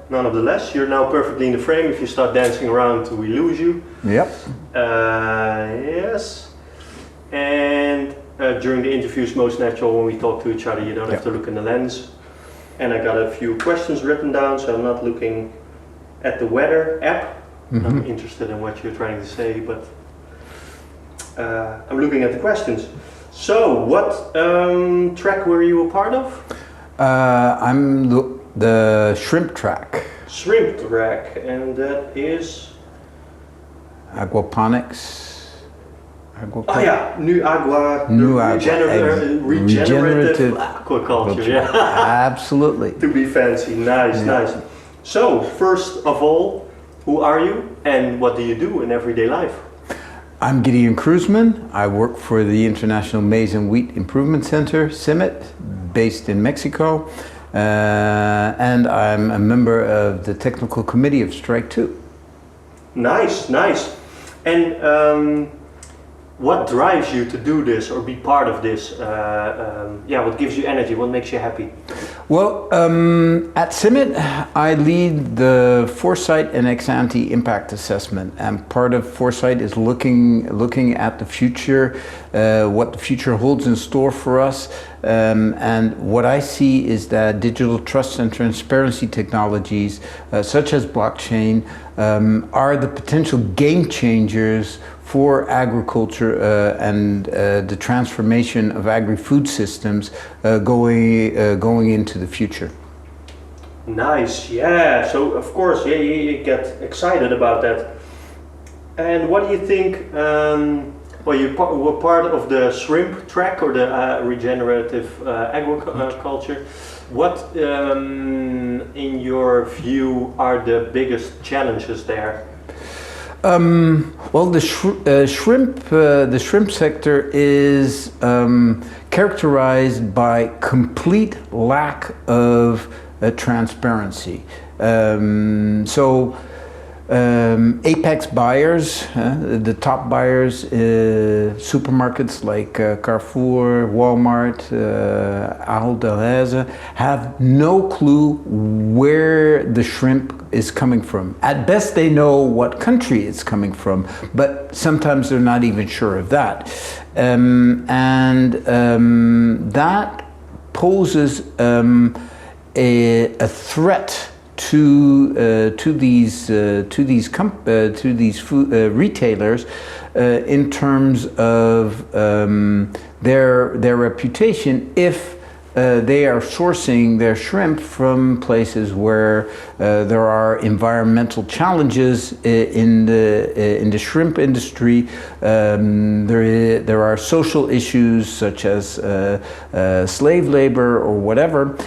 none of the less. You're now perfectly in the frame. If you start dancing around, we lose you. Yep. Yes. And during the interview is most natural when we talk to each other. You don't have to look in the lens. And I got a few questions written down, so I'm not looking at the weather app. I'm interested in what you're trying to say, but I'm looking at the questions. So, what track were you a part of? I'm the shrimp track. Shrimp track, and that is? Aquaponics. Oh yeah, regenerative aquaculture. Yeah, absolutely. To be fancy, nice. So, first of all, who are you and what do you do in everyday life? I'm Gideon Kruseman. I work for the International Maize and Wheat Improvement Center, CIMMYT, based in Mexico, and I'm a member of the technical committee of StrikeTwo. Nice. And what drives you to do this or be part of this? What gives you energy? What makes you happy? Well, at CIMMYT, I lead the Foresight and ex-ante impact assessment, and part of Foresight is looking at the future, what the future holds in store for us, and what I see is that digital trust and transparency technologies, such as blockchain, are the potential game changers for agriculture and the transformation of agri-food systems going into the future. Nice, yeah. So of course, you get excited about that. And what do you think? You were part of the shrimp track or the regenerative agriculture. What, in your view, are the biggest challenges there? Well, the shrimp sector is characterized by complete lack of transparency. Apex buyers, the top buyers, supermarkets like Carrefour, Walmart, Ahold Delhaize, have no clue where the shrimp is coming from. At best they know what country it's coming from, but sometimes they're not even sure of that. That poses a threat to these food retailers in terms of their reputation if they are sourcing their shrimp from places where there are environmental challenges in the shrimp industry. There are social issues such as slave labor or whatever.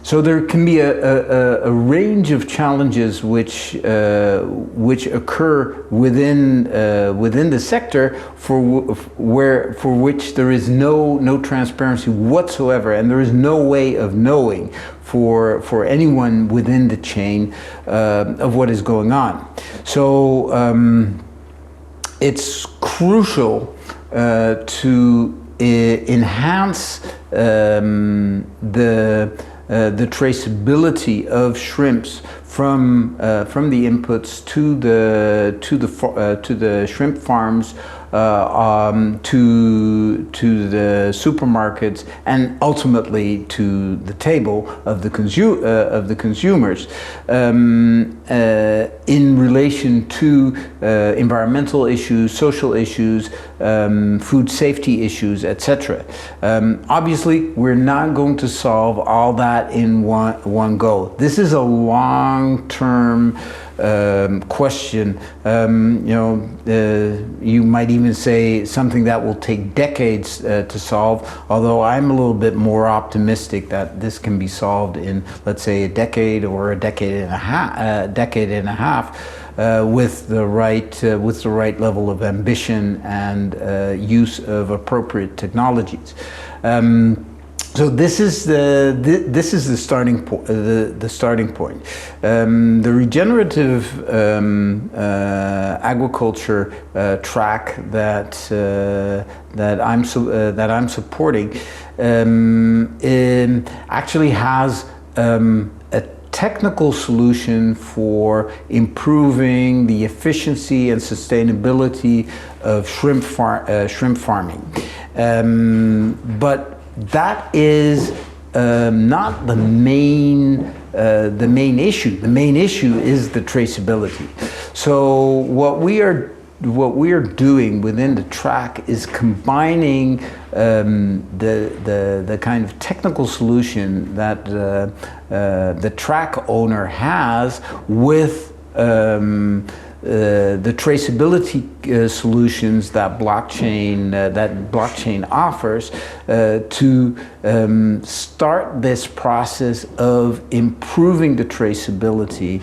So there can be a range of challenges which occur within the sector for which there is no transparency whatsoever, and there is no way of knowing for anyone within the chain of what is going on. So it's crucial to enhance the traceability of shrimps from the inputs to the shrimp farms, to the supermarkets, and ultimately to the table of the consumers, in relation to environmental issues, social issues, food safety issues, etc. Obviously, we're not going to solve all that in one go. This is a long-term question. You might even say something that will take decades to solve, although I'm a little bit more optimistic that this can be solved in, let's say, a decade or a decade and a half, with the right level of ambition and use of appropriate technologies. So this is the starting point. The the regenerative agriculture track that I'm supporting actually has a technical solution for improving the efficiency and sustainability of shrimp farming. But that is not the main issue. The main issue is the traceability. So what we are doing within the track is combining the kind of technical solution that the track owner has with the traceability solutions that blockchain offers to start this process of improving the traceability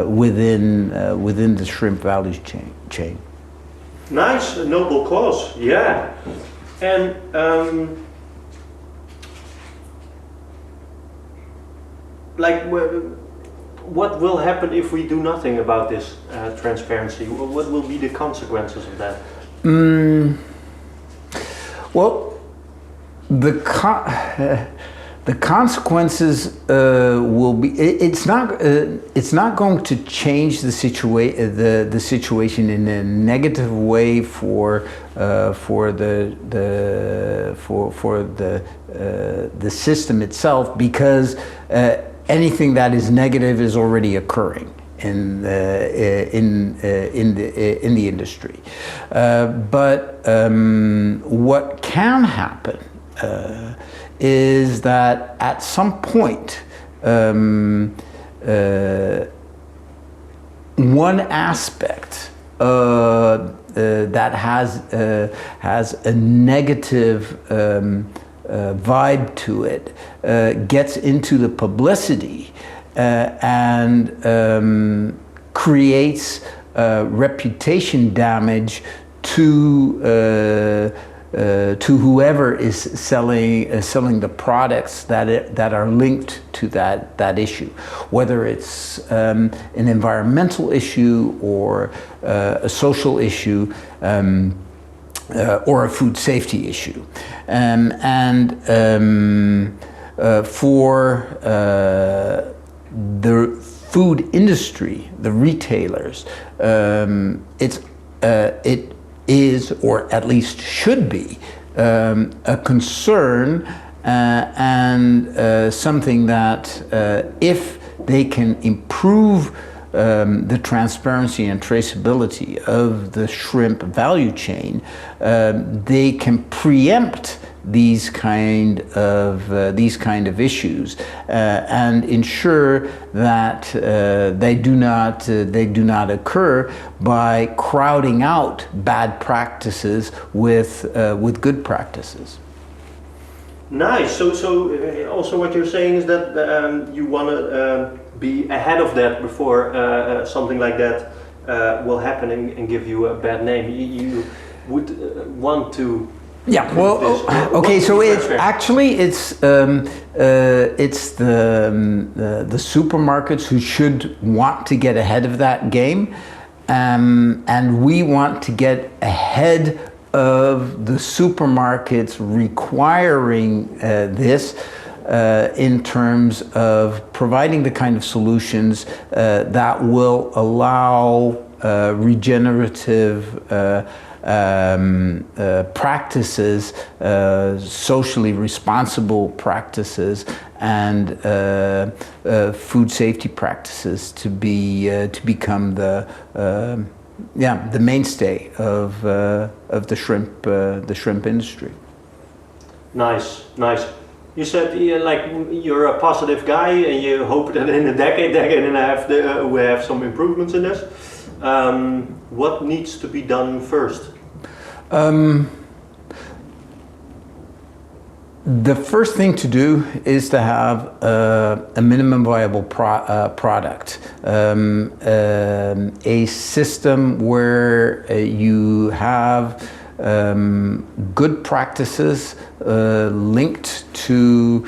within the shrimp value chain. Nice, noble cause, yeah. And what will happen if we do nothing about this transparency? What will be the consequences of that? Well, the consequences will be. It's not going to change the situation in a negative way for the system itself, because anything that is negative is already occurring in the industry. But what can happen is that at some point one aspect that has a negative vibe to it gets into the publicity and creates reputation damage to whoever is selling the products that are linked to that issue, whether it's an environmental issue or a social issue. Or a food safety issue. For the food industry, the retailers, it is, or at least should be, a concern and something that if they can improve the transparency and traceability of the shrimp value chain, they can preempt these kind of issues and ensure that they do not occur by crowding out bad practices with good practices. Nice. So also what you're saying is that you want to be ahead of that before something like that will happen and give you a bad name. You would want to. Yeah. Well. Okay. So it's the supermarkets who should want to get ahead of that game, and we want to get ahead of the supermarkets requiring this in terms of providing the kind of solutions that will allow regenerative practices, socially responsible practices, and food safety practices to become the mainstay of the shrimp industry. Nice. You said you're a positive guy, and you hope that in a decade and a half we have some improvements in this. What needs to be done first? The first thing to do is to have a minimum viable product, a system where you have good practices linked to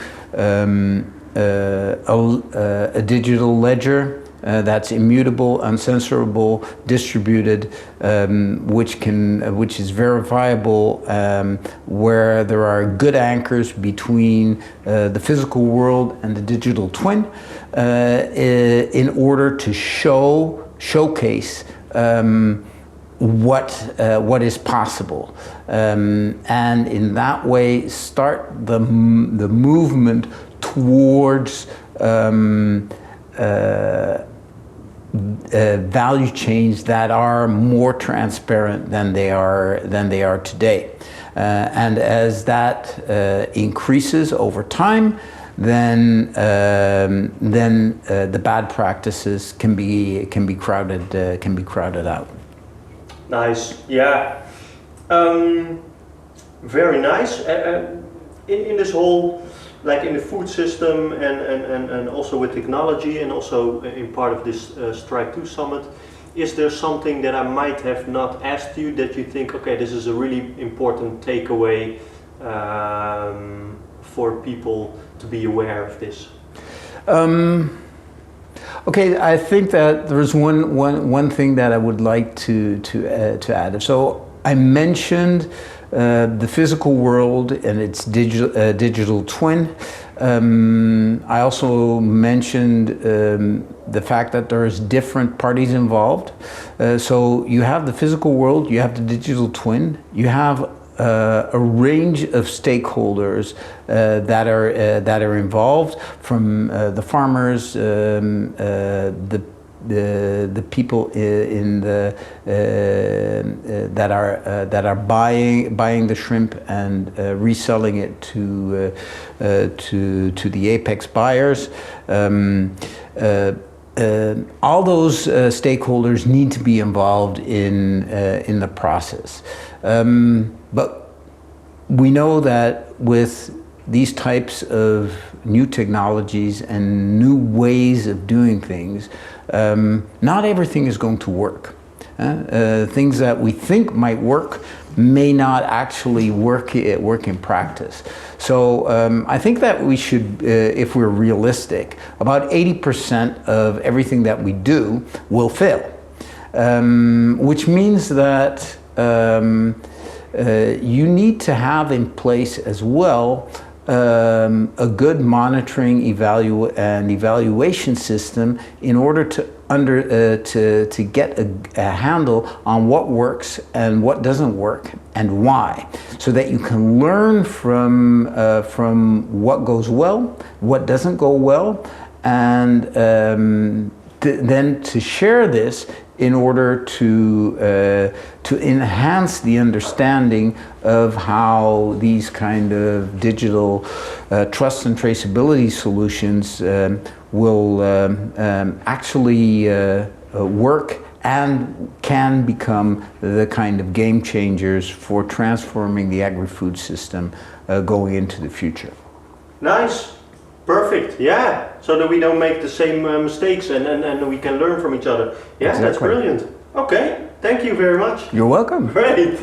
a digital ledger, that's immutable, uncensorable, distributed, which is verifiable, where there are good anchors between the physical world and the digital twin, in order to showcase what is possible, and in that way start the movement towards value chains that are more transparent than they are today, and as that increases over time, then the bad practices can be crowded out. Nice, yeah. Very nice. In this whole, like in the food system and also with technology and also in part of this StrikeTwo summit, is there something that I might have not asked you that you think, okay, this is a really important takeaway for people to be aware of this? Okay, I think that there's one thing that I would like to add. So I mentioned the physical world and its digital twin. I also mentioned the fact that there's different parties involved. So you have the physical world, you have the digital twin, you have a range of stakeholders that are involved, from the farmers, the people in the that are buying the shrimp and reselling it to the apex buyers. All those stakeholders need to be involved in the process. But we know that with these types of new technologies and new ways of doing things, not everything is going to work. Things that we think might work may not actually work in practice. So I think that we should, if we're realistic, about 80% of everything that we do will fail, which means that you need to have in place as well a good monitoring and evaluation system in order to get a handle on what works and what doesn't work and why, so that you can learn from what goes well, what doesn't go well, and then to share this in order to enhance the understanding of how these kind of digital trust and traceability solutions will actually work and can become the kind of game changers for transforming the agri-food system going into the future. Nice. Perfect, yeah. So that we don't make the same mistakes and we can learn from each other. Yeah, exactly. That's brilliant. Okay, thank you very much. You're welcome. Great.